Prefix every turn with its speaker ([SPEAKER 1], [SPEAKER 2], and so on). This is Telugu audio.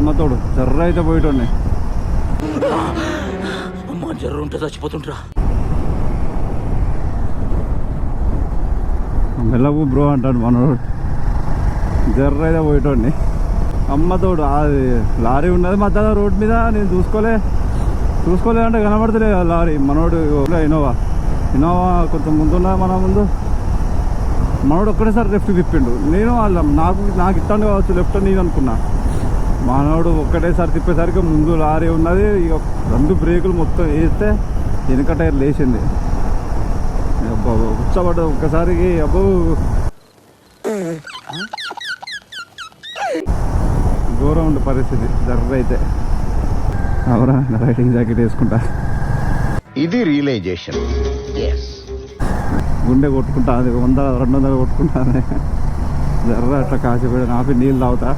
[SPEAKER 1] అమ్మతోడు జర్ర అయితే పోయేటోడిని.
[SPEAKER 2] అమ్మ జర్ర ఉంటే చచ్చిపోతుంటరా.
[SPEAKER 1] మెల్లవు బ్రో అంటాడు మనోడు. జర్ర అయితే పోయేటోడిని. అమ్మతోడు అది లారీ ఉన్నది మధ్యలో రోడ్ మీద. నేను చూసుకోలే అంటే కనబడతలే లారీ. మనోడు ఇన్నోవా కొంచెం ముందున్నా మన ముందు. మనోడు ఒక్కడేసారి లెఫ్ట్ తిప్పిండు. నేను నాకు ఇట్టాను కావచ్చు లెఫ్ట్ అని నేను అనుకున్నా. మనోడు ఒక్కటేసారి తిప్పేసరికి ముందు లారీ ఉన్నది. ఇక 2 బ్రేకులు మొత్తం వేస్తే వెనక టైర్ లేచింది. అబ్బా కూర్చోబడ్డది ఒక్కసారికి. అబ్బో ఘోరం ఉండే పరిస్థితి జర్ర అయితే. అవరా రైడింగ్ జాకెట్ వేసుకుంటా.
[SPEAKER 3] ఇది రియలైజేషన్.
[SPEAKER 1] గుండె కొట్టుకుంటా. అది 100-200 కొట్టుకుంటానే. జర్ర అట్లా కాసిపోయాడు. ఆపి నీళ్ళు తాగుతా.